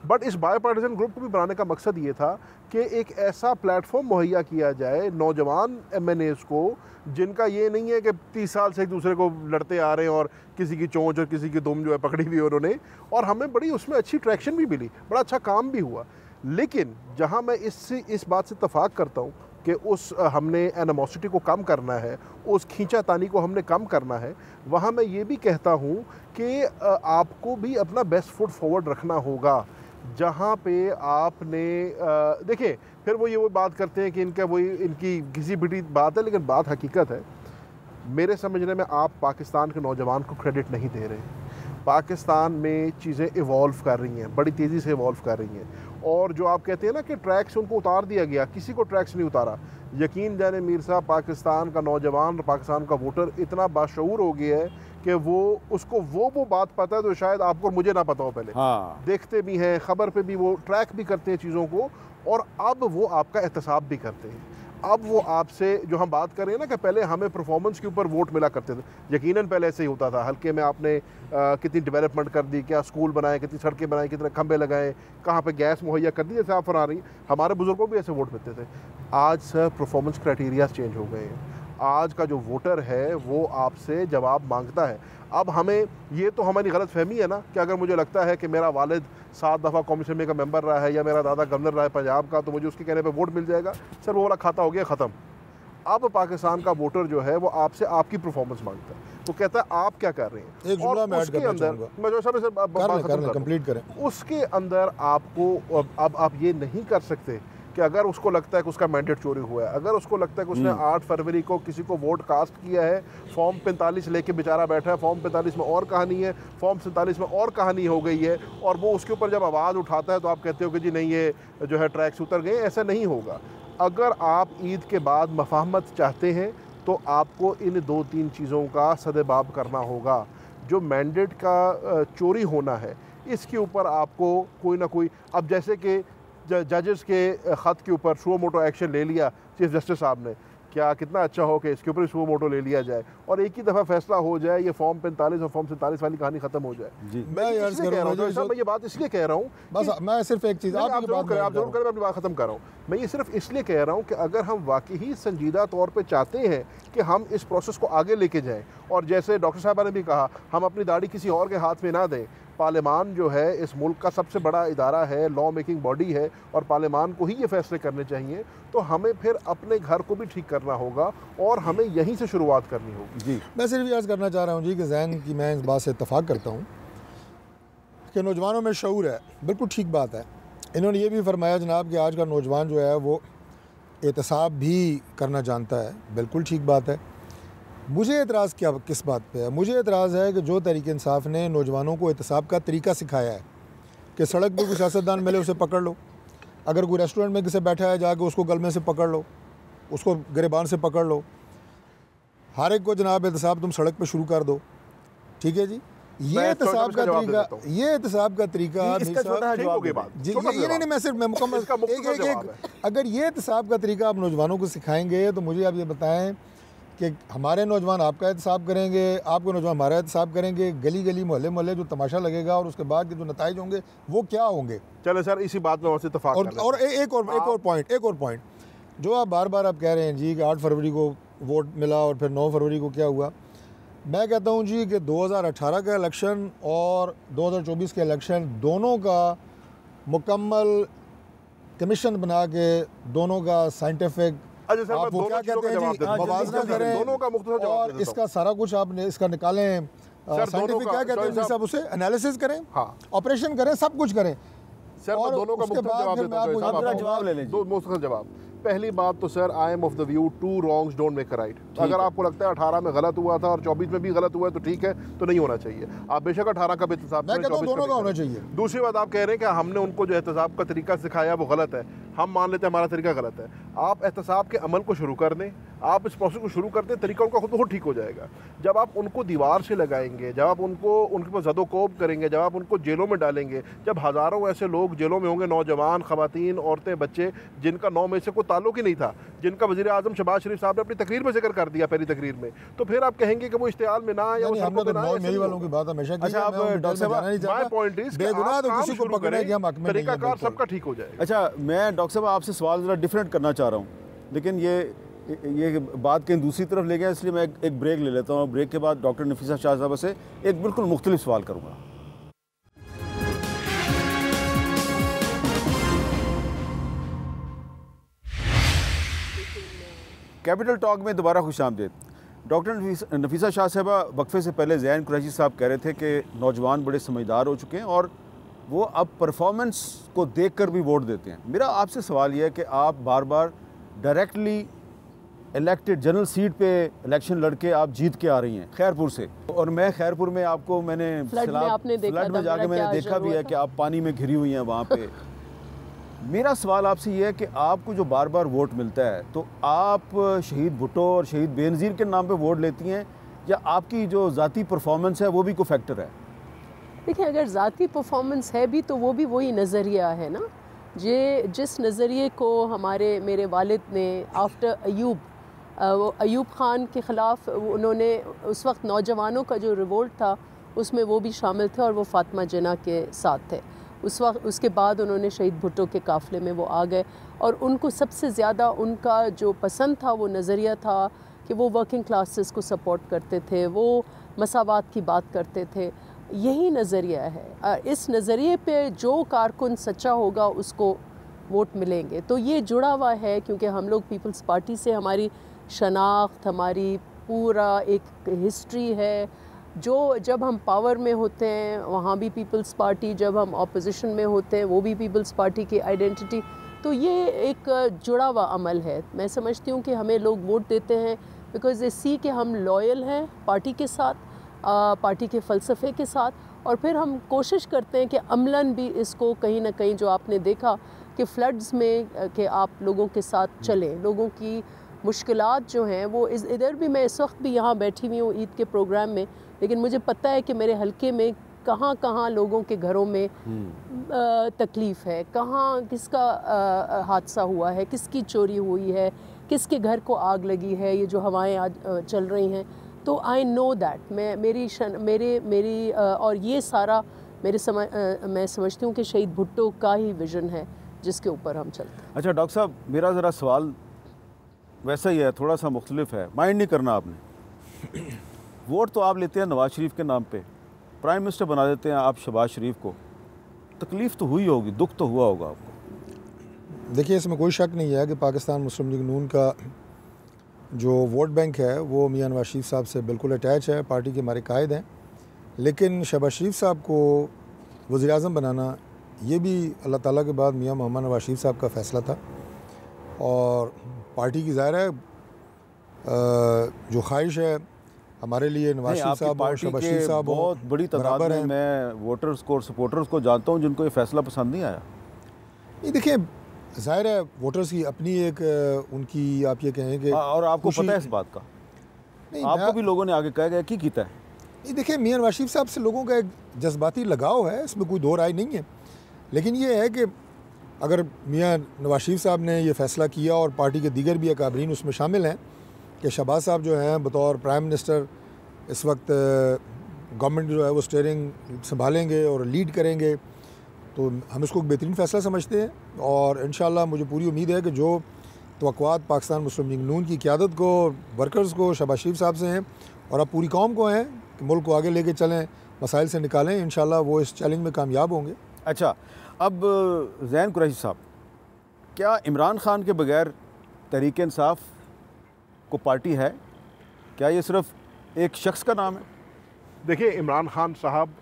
बट इस बाई पार्टिजन ग्रुप को भी बनाने का मकसद ये था कि एक ऐसा प्लेटफॉर्म मुहैया किया जाए नौजवान MNAs को, जिनका ये नहीं है कि 30 साल से एक दूसरे को लड़ते आ रहे हैं और किसी की चोंच और किसी की दुम जो है पकड़ी हुई उन्होंने, और हमें बड़ी उसमें अच्छी ट्रैक्शन भी मिली, बड़ा अच्छा काम भी हुआ। लेकिन जहाँ मैं इस बात से इत्तफाक करता हूँ कि हमने एनिमोसिटी को कम करना है, उस खींचातानी को हमने कम करना है, वहाँ मैं ये भी कहता हूँ कि आपको भी अपना बेस्ट फुट फॉरवर्ड रखना होगा। जहाँ पे आपने देखिए, फिर वो बात करते हैं कि इनकी घिसी पिटी बात है, लेकिन बात हकीकत है। मेरे समझने में आप पाकिस्तान के नौजवान को क्रेडिट नहीं दे रहे। पाकिस्तान में चीज़ें इवॉल्व कर रही हैं, बड़ी तेज़ी से इवॉल्व कर रही हैं, और जो आप कहते हैं ना कि ट्रैक से उनको उतार दिया गया, किसी को ट्रैक से नहीं उतारा। यकीन जाने मीर साहब, पाकिस्तान का नौजवान, पाकिस्तान का वोटर इतना बाशऊर हो गया है कि उसको वो बात पता है तो शायद आपको और मुझे ना पता हो पहले। हाँ, देखते भी हैं, ख़बर पे भी वो ट्रैक भी करते हैं चीज़ों को, और अब वो आपका एहतसाब भी करते हैं। अब वो आपसे जो हम बात कर रहे हैं ना कि पहले हमें परफॉर्मेंस के ऊपर वोट मिला करते थे, यकीनन पहले ऐसे ही होता था। हल्के में आपने कितनी डेवलपमेंट कर दी, क्या स्कूल बनाए, कितनी सड़कें बनाई, कितने खंबे लगाए, कहाँ पे गैस मुहैया कर दी, जैसे आप फरमा रही, हमारे बुजुर्गों को भी ऐसे वोट मिलते थे। आज सर परफॉर्मेंस क्राइटेरिया चेंज हो गए हैं। आज का जो वोटर है वो आपसे जवाब मांगता है। अब हमें ये तो हमारी गलत फहमी है ना कि अगर मुझे लगता है कि मेरा वालिद 7 दफ़ा कौमी असम्बली का मेंबर रहा है या मेरा दादा गवर्नर रहा है पंजाब का, तो मुझे उसके कहने पे वोट मिल जाएगा। सर वो वाला खाता हो गया ख़त्म। अब पाकिस्तान का वोटर जो है वो आपसे आपकी परफॉर्मेंस मांगता है, वो कहता है आप क्या कर रहे हैं। एक जुमला मैं ऐड करना अंदर मैं जो सब कंप्लीट करें, उसके अंदर आपको अब आप ये नहीं कर सकते कि अगर उसको लगता है कि उसका मैंडेट चोरी हुआ है, अगर उसको लगता है कि उसने 8 फरवरी को किसी को वोट कास्ट किया है, फॉर्म 45 लेके बेचारा बैठा है, फॉर्म 45 में और कहानी है, फॉर्म 47 में और कहानी हो गई है, और वो उसके ऊपर जब आवाज़ उठाता है तो आप कहते हो कि जी नहीं ये जो है ट्रैक से उतर गए। ऐसा नहीं होगा। अगर आप ईद के बाद मफाहमत चाहते हैं तो आपको इन 2-3 चीज़ों का सदेबाब करना होगा। जो मैंडेट का चोरी होना है, इसके ऊपर आपको कोई ना कोई, अब जैसे कि जजेस के ख़त के ऊपर सुओ मोटो एक्शन ले लिया चीफ जस्टिस साहब ने, क्या कितना अच्छा हो कि इसके ऊपर सुओ मोटो ले लिया जाए और एक ही दफ़ा फैसला हो जाए, ये फॉर्म 45 और फॉर्म 47 वाली कहानी ख़त्म हो जाए। मैं ये बात इसलिए कह रहा हूँ, बस मैं सिर्फ एक चीज़, आप जरूर करें, अपनी बात ख़त्म कर रहा हूँ। मैं ये सिर्फ इसलिए कह रहा हूँ कि अगर हम वाकई ही संजीदा तौर पे चाहते हैं कि हम इस प्रोसेस को आगे लेके जाएं, और जैसे डॉक्टर साहबा ने भी कहा, हम अपनी दाढ़ी किसी और के हाथ में ना दें। पार्लियामान जो है इस मुल्क का सबसे बड़ा इदारा है, लॉ मेकिंग बॉडी है, और पार्लियामान को ही ये फैसले करने चाहिए। तो हमें फिर अपने घर को भी ठीक करना होगा और हमें यहीं से शुरुआत करनी होगी। जी, मैं सिर्फ ये अर्ज़ करना चाह रहा हूँ जी कि ज़ैन की मैं इस बात से इत्तफ़ाक़ करता हूँ कि नौजवानों में शऊर है, बिल्कुल ठीक बात है। इन्होंने ये भी फरमाया जनाब कि आज का नौजवान जो है वो एहतसाब भी करना जानता है, बिल्कुल ठीक बात है। मुझे एतराज़ क्या किस बात पे है? मुझे एतराज़ है कि जो तहरीक इंसाफ ने नौजवानों को एहतसाब का तरीका सिखाया है कि सड़क पर कोई सियासतदान मिले उसे पकड़ लो, अगर कोई रेस्टोरेंट में किसे बैठा है जाके उसको गलमे से पकड़ लो, उसको गिरबान से पकड़ लो, हर एक को जनाब एहतसाब तुम सड़क पर शुरू कर दो, ठीक है जी। ये एहतसाब का तरीका, ये एहतसाब का तरीका मैं सिर्फ मुकम्मल अगर ये एहतसाब का तरीका आप नौजवानों को सिखाएंगे तो मुझे आप ये बताएं कि हमारे नौजवान आपका एहतसाब करेंगे, आपके नौजवान हमारा एहतसाब करेंगे, गली गली मोहल्ले मोहल्ले जो तमाशा लगेगा और उसके बाद के जो नताइज होंगे वो क्या होंगे? चलो सर, इसी बात में और एक और पॉइंट जो आप बार बार आप कह रहे हैं जी कि 8 फरवरी को वोट मिला और फिर 9 फरवरी को क्या हुआ। मैं कहता हूँ जी कि 2018 का इलेक्शन और 2024 के इलेक्शन दोनों का मुकम्मल कमीशन बना के, दोनों का साइंटिफिक, आप वो क्या कहते हैं जी, मवाजना करें दोनों का मुख्तसर जवाब और इसका सारा कुछ आपने इसका निकालें, साइंटिफिक क्या कहते हैं जी सब, उसे एनालिसिस करें, ऑपरेशन करें, सब कुछ करें सर। और दोनों का मुख्तसर जवाब ले लें। दो मुख्तसर जवाब। पहली बात तो sir, I am of the view 2 wrongs don't make a right। अगर आपको लगता है 18 में गलत हुआ था और 24 में भी गलत हुआ है तो ठीक है, तो नहीं होना चाहिए। आप बेशक 18 का भी एहतसाब करें, 24 का होना चाहिए। दूसरी बात, आप कह रहे हैं कि हमने उनको जो एहतसाब का तरीका सिखाया वो गलत है, हम मान लेते हैं हमारा तरीका गलत है। आप एहतसाब के अमल को शुरू कर दें, आप इस प्रोसेस को शुरू कर दें, तरीका उनका खुद ठीक हो जाएगा। जब आप उनको दीवार से लगाएंगे, जब आप उनके पर ज़दोकोब करेंगे, जब आप उनको जेलों में डालेंगे, जब हज़ारों ऐसे लोग जेलों में होंगे, नौजवान, ख़वातीन, औरतें, बच्चे, जिनका 9 मई से कोई ताल्लुक ही नहीं था, जिनका वज़ीर आज़म शहबाज शरीफ साहब ने अपनी तकरीर में जिक्र कर दिया, पहली तकरीर में, तो फिर आप कहेंगे कि वो इश्तिहाल में ना या वालों की बात हमेशा तरीकाकार सबका ठीक हो जाएगा। अच्छा, मैं डॉक्टर साहब आपसे सवाल ज़रा डिफरेंट करना चाह रहा हूँ, लेकिन ये बात कहीं दूसरी तरफ ले गया, इसलिए मैं एक ब्रेक ले लेता हूँ। ब्रेक के बाद डॉक्टर नफीसा शाह साहब से एक बिल्कुल मुख्तलिफ सवाल करूँगा। कैपिटल टॉक में दोबारा खुशामदीद। डॉक्टर नफीसा शाह साहबा, वक्फे से पहले ज़ैन कुरैशी साहब कह रहे थे कि नौजवान बड़े समझदार हो चुके हैं और वो अब परफॉर्मेंस को देखकर भी वोट देते हैं। मेरा आपसे सवाल यह है कि आप बार बार डायरेक्टली इलेक्टेड जनरल सीट पे इलेक्शन लड़के आप जीत के आ रही हैं खैरपुर से, और मैं खैरपुर में मैंने फ्लड में जाके मैंने देखा भी है कि आप पानी में घिरी हुई हैं वहाँ पे। मेरा सवाल आपसे ये है कि आपको जो बार बार वोट मिलता है, तो आप शहीद भुट्टो और शहीद बेनज़ीर के नाम पे वोट लेती हैं या आपकी जो ज़ाती परफॉर्मेंस है वो भी कोई फैक्टर है? देखिए, अगर ज़ाती परफॉर्मेंस है भी तो वो भी वही नज़रिया है ना, जिस नज़रिए को मेरे वालिद ने आफ्टर अयूब ख़ान के ख़िलाफ़ उन्होंने उस वक्त नौजवानों का जो रिवोल्ट था उसमें वो भी शामिल थे और वो फ़ातिमा जिन्ना के साथ थे उस वक्त। उसके बाद उन्होंने शहीद भुट्टो के काफ़िले में वो आ गए और उनको सबसे ज़्यादा उनका जो पसंद था वो नज़रिया था कि वो वर्किंग क्लासेस को सपोर्ट करते थे, वो मसावात की बात करते थे। यही नज़रिया है। इस नज़रिए पे जो कारकुन सच्चा होगा उसको वोट मिलेंगे। तो ये जुड़ा हुआ है क्योंकि हम लोग पीपल्स पार्टी से हमारी शनाख्त, हमारी पूरा एक हिस्ट्री है। जब हम पावर में होते हैं वहाँ भी पीपल्स पार्टी, जब हम ऑपोजिशन में होते हैं वो भी पीपल्स पार्टी की आइडेंटिटी। तो ये एक जुड़ा हुआ अमल है। मैं समझती हूँ कि हमें लोग वोट देते हैं बिकॉज़ दे सी कि हम लॉयल हैं पार्टी के साथ, पार्टी के फ़लसफ़े के साथ, और फिर हम कोशिश करते हैं कि अमलन भी इसको कहीं ना कहीं, जो आपने देखा कि फ्लड्स में कि आप लोगों के साथ चलें, लोगों की मुश्किलात जो हैं वो इधर भी, मैं इस वक्त भी यहाँ बैठी हुई हूँ ईद के प्रोग्राम में, लेकिन मुझे पता है कि मेरे हलके में कहाँ कहाँ लोगों के घरों में तकलीफ़ है, कहाँ किसका हादसा हुआ है, किसकी चोरी हुई है, किसके घर को आग लगी है, ये जो हवाएं आज चल रही हैं। तो आई नो दैट मेरी और ये सारा मैं समझती हूँ कि शहीद भुट्टो का ही विज़न है जिसके ऊपर हम चलते हैं। अच्छा डॉक्टर साहब, मेरा ज़रा सवाल वैसा ही है, थोड़ा सा मुख्तलिफ है, माइंड नहीं करना आपने। वोट तो आप लेते हैं नवाज शरीफ के नाम पे, प्राइम मिनिस्टर बना देते हैं आप शहबाज शरीफ को, तकलीफ़ तो हुई होगी, दुख तो हुआ होगा आपको। देखिए, इसमें कोई शक नहीं है कि पाकिस्तान मुस्लिम लीग नून का जो वोट बैंक है वो मियां नवाज शरीफ साहब से बिल्कुल अटैच है, पार्टी के हमारे कायद हैं। लेकिन शहबाज शरीफ साहब को वज़ीर-ए-आज़म बनाना ये भी अल्लाह ताला के बाद मियां मोहम्मद नवाज शरीफ साहब का फ़ैसला था, और पार्टी की ज़ाहिर है जो ख्वाहिश है हमारे लिए नवाज शरीफ साहब और शहबाज शरीफ साहब बहुत बड़ी तादाद में मैं वोटर्स को और सपोर्टर्स को जानता हूँ जिनको ये फ़ैसला पसंद नहीं आया। नहीं, देखिए ज़ाहिर है वोटर्स की अपनी एक उनकी आप ये कहें कि और आपको पता है इस बात का, नहीं, आपको भी लोगों ने आगे कहा गया कि कीता है। नहीं, देखिए मियां नवाज शरीफ साहब से लोगों का एक जज्बाती लगाव है, इसमें कोई दो राय नहीं है। लेकिन ये है कि अगर मियां नवाज शरीफ साहब ने ये फ़ैसला किया और पार्टी के दीगर भी अकाबरीन उसमें शामिल हैं कि शहबाज साहब जो हैं बतौर प्राइम मिनिस्टर इस वक्त गवर्नमेंट जो है वो स्टीयरिंग संभालेंगे और लीड करेंगे, तो हम इसको एक बेहतरीन फ़ैसला समझते हैं। और इंशाअल्लाह मुझे पूरी उम्मीद है कि जो तवक्कुआत पाकिस्तान मुस्लिम लीग नून की क़यादत को, वर्कर्स को, शहबाज शरीफ साहब से हैं और अब पूरी कौम को हैं कि मुल्क को आगे लेके चलें, मसाइल से निकालें, इंशाअल्लाह वो इस चैलेंज में कामयाब होंगे। अच्छा, अब ज़ैन कुरैशी साहब, क्या इमरान खान के बगैर तहरीक इंसाफ को पार्टी है? क्या ये सिर्फ एक शख्स का नाम है? देखिए, इमरान खान साहब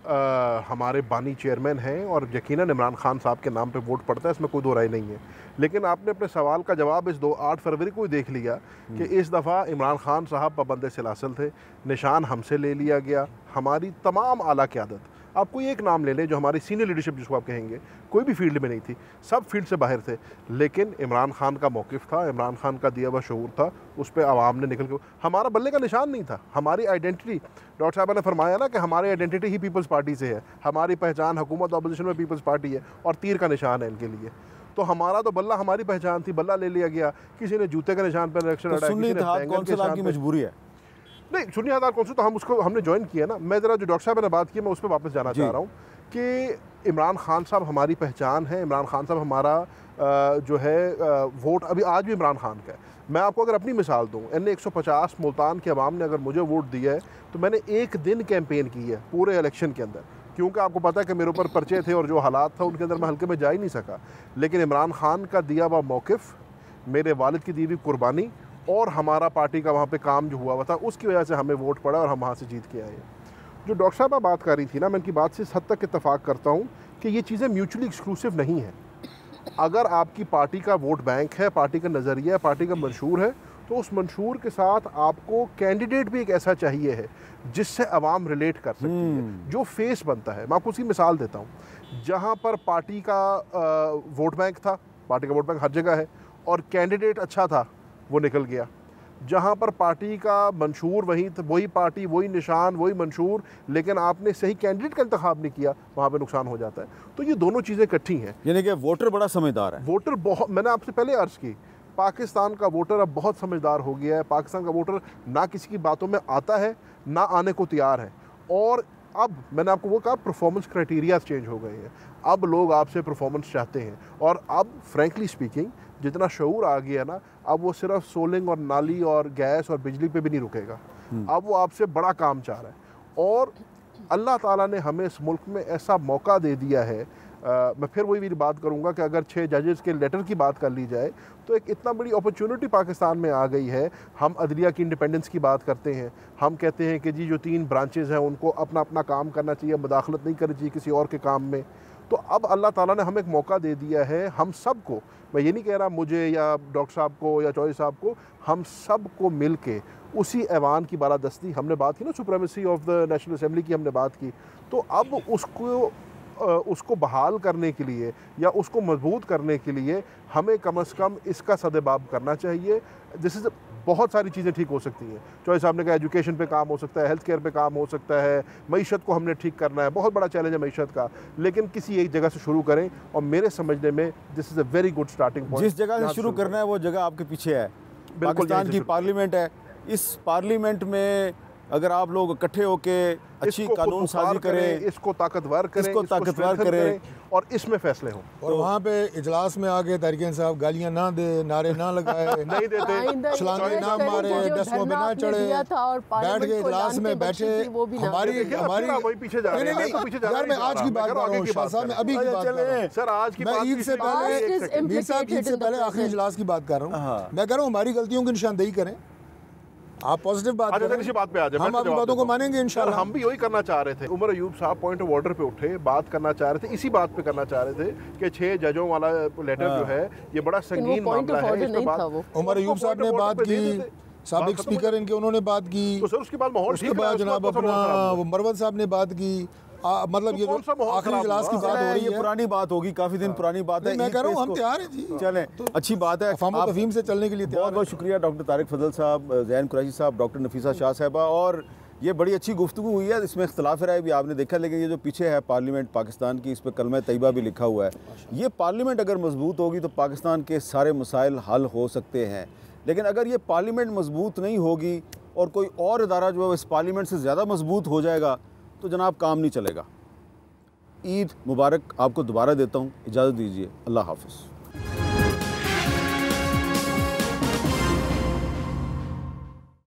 हमारे बानी चेयरमैन हैं और यकीनन इमरान खान साहब के नाम पे वोट पड़ता है, इसमें कोई दो राय नहीं है। लेकिन आपने अपने सवाल का जवाब इस 8 फरवरी को ही देख लिया कि इस दफ़ा इमरान खान साहब पाबंद सिलासिल थे, निशान हमसे ले लिया गया। हमारी तमाम आला क़यादत, आप कोई एक नाम ले लें जो हमारी सीनियर लीडरशिप जिसको आप कहेंगे, कोई भी फील्ड में नहीं थी, सब फील्ड से बाहर थे। लेकिन इमरान खान का मौक़िफ़ था, इमरान खान का दिया हुआ शऊर था, उस पर आवाम ने निकल के, हमारा बल्ले का निशान नहीं था। हमारी आइडेंटिटी, डॉक्टर साहब ने फरमाया ना कि हमारी आइडेंटिटी ही पीपल्स पार्टी से है, हमारी पहचान हुकूमत अपोजिशन में पीपल्स पार्टी है और तीर का निशान है इनके लिए। तो हमारा तो बल्ला हमारी पहचान थी, बल्ला ले लिया गया, किसी ने जूते के निशान पर इलेक्शन लड़ा, सुन्नी इत्तेहाद कौंसिल आपकी मजबूरी है? नहीं, सुन्नी इत्तेहाद कौंसिल तो हमने ज्वाइन किया ना। मैं ज़रा जो डॉक्टर साहब ने बात की मैं उस पर वापस जाना चाह रहा हूँ कि इमरान खान साहब हमारी पहचान है, इमरान खान साहब हमारा जो है वोट अभी आज भी इमरान खान का है। मैं आपको अगर अपनी मिसाल दूँ, एन 150 मुल्तान के अवाम ने अगर मुझे वोट दिया है तो मैंने एक दिन कैंपेन की है पूरे इलेक्शन के अंदर, क्योंकि आपको पता है कि मेरे ऊपर पर्चे थे और जो हालात था उनके अंदर मैं हल्के में जा ही नहीं सका। लेकिन इमरान खान का दिया हुआ मौक़िफ़, मेरे वालिद की दी हुई कुर्बानी और हमारा पार्टी का वहाँ पे काम जो हुआ था, उसकी वजह से हमें वोट पड़ा और हम वहाँ से जीत के आए। जो डॉक्टर साहब बात कर रही थी ना, मैं इनकी बात से इस हद तक इत्तफाक करता हूँ कि ये चीज़ें म्यूचुअली एक्सक्लूसिव नहीं है। अगर आपकी पार्टी का वोट बैंक है, पार्टी का नज़रिया है, पार्टी का मंशूर है, तो उस मंशूर के साथ आपको कैंडिडेट भी एक ऐसा चाहिए है जिससे आवाम रिलेट कर सकती है, जो फेस बनता है। मैं आपको उसकी मिसाल देता हूँ। जहाँ पर पार्टी का वोट बैंक था, पार्टी का वोट बैंक हर जगह है, और कैंडिडेट अच्छा था, वो निकल गया। जहाँ पर पार्टी का मंशूर वही पार्टी, वही निशान, वही मंशूर, लेकिन आपने सही कैंडिडेट का इंतखाब नहीं किया, वहाँ पे नुकसान हो जाता है। तो ये दोनों चीज़ें इकट्ठी हैं। यानी कि वोटर बड़ा समझदार है। वोटर बहुत, मैंने आपसे पहले अर्ज़ की, पाकिस्तान का वोटर अब बहुत समझदार हो गया है। पाकिस्तान का वोटर ना किसी की बातों में आता है, ना आने को तैयार है। और अब मैंने आपको वो कहा, परफॉर्मेंस क्राइटेरिया चेंज हो गए हैं। अब लोग आपसे परफॉर्मेंस चाहते हैं, और अब फ्रैंकली स्पीकिंग जितना शऊर आ गया ना, अब वो सिर्फ सोलिंग और नाली और गैस और बिजली पे भी नहीं रुकेगा। अब वो आपसे बड़ा काम चाह रहा है। और अल्लाह ताला ने हमें इस मुल्क में ऐसा मौका दे दिया है। मैं फिर वही बात करूँगा कि अगर 6 जजेस के लेटर की बात कर ली जाए तो एक इतना बड़ी अपॉर्चुनिटी पाकिस्तान में आ गई है। हम अदलिया की इंडिपेंडेंस की बात करते हैं, हम कहते हैं कि जी जो 3 ब्रांचेज़ हैं उनको अपना अपना काम करना चाहिए, मुदाखलत नहीं करनी चाहिए किसी और के काम में। तो अब अल्लाह ताला ने हमें एक मौका दे दिया है, हम सब को, मैं ये नहीं कह रहा मुझे या डॉक्टर साहब को या चौधरी साहब को, हम सब को मिल के उसी ऐवान की बालादस्ती, हमने बात की ना supremacy of the national assembly की हमने बात की, तो अब उसको बहाल करने के लिए या उसको मजबूत करने के लिए हमें कम से कम इसका सदेबाब करना चाहिए। दिस इज़ बहुत सारी चीज़ें ठीक हो सकती हैं। चॉइस आपने कहा एजुकेशन पे काम हो सकता है, हेल्थ केयर पे काम हो सकता है, मईशत को हमने ठीक करना है, बहुत बड़ा चैलेंज है मईशत का, लेकिन किसी एक जगह से शुरू करें और मेरे समझने में this is a very good starting point. जिस जगह से शुरू करना है वो जगह आपके पीछे है, पाकिस्तान की पार्लियामेंट है। इस पार्लियामेंट में अगर आप लोग इकट्ठे होके अच्छी कानून साजी करें, इसको ताकतवर करें और इसमें फैसले हों। और वहाँ पे इजलास में आके तरीके इंसाफ गालियाँ ना दे, नारे ना लगाए, नहीं देते, छलांगे ना मारे, डस्टों पे ना चढ़े, बैठ के इजलास में बैठे। हमारी पीछे जा रहे हैं यार, मैं आज की बात कर रहा हूँ शाह साहब, मैं अभी की बात कर रहा हूँ सर। आज की मैं ईद से पहले मीर साहब ईद से पहले आखिरी इजलास की बात कर रहा हूँ। मैं कह रहा हूँ हमारी गलतियों की निशानदेही करें, आप पॉजिटिव बात करें, इसी बात पे आ जाए, हम आपकी बातों को मानेंगे इंशाल्लाह। हम भी वही करना चाह रहे थे। उमर अयूब साहब पॉइंट ऑफ ऑर्डर पे उठे, बात करना चाह रहे थे, इसी बात पे करना चाह रहे थे कि 6 जजों वाला लेटर जो है ये बड़ा संगीन मामला है। इस पे बात उमर अयूब साहब ने बात की, साबिक स्पीकर इनके उन्होंने बात की, तो सर उसके बाद माहौल उसके बाद जनाब अपना मरवत साहब ने बात की। मतलब ये जो आखिरी इजलास की बात हो रही है, पुरानी बात होगी, काफ़ी दिन पुरानी बात है। मैं कह रहा हूँ हम तैयार हैं जी, चलें, अच्छी बात है। अफ़ाम तफ़हीम से चलने के लिए बहुत बहुत शुक्रिया डॉक्टर तारिक फजल साहब, ज़ैन कुरैशी साहब, डॉक्टर नफीसा शाह साहबा। और ये बड़ी अच्छी गुफ्तगू हुई है, इसमें इख्तलाफ राय भी आपने देखा, लेकिन ये जो पीछे है पार्लियामेंट पाकिस्तान की, इस पर कलमा तैयबा भी लिखा हुआ है। ये पार्लियामेंट अगर मजबूत होगी तो पाकिस्तान के सारे मसाइल हल हो सकते हैं, लेकिन अगर ये पार्लियामेंट मजबूत नहीं होगी और कोई और इदारा जो है इस पार्लियामेंट से ज़्यादा मजबूत हो जाएगा तो जनाब काम नहीं चलेगा। ईद मुबारक आपको दोबारा देता हूँ, इजाज़त दीजिए, अल्लाह हाफ़िज़।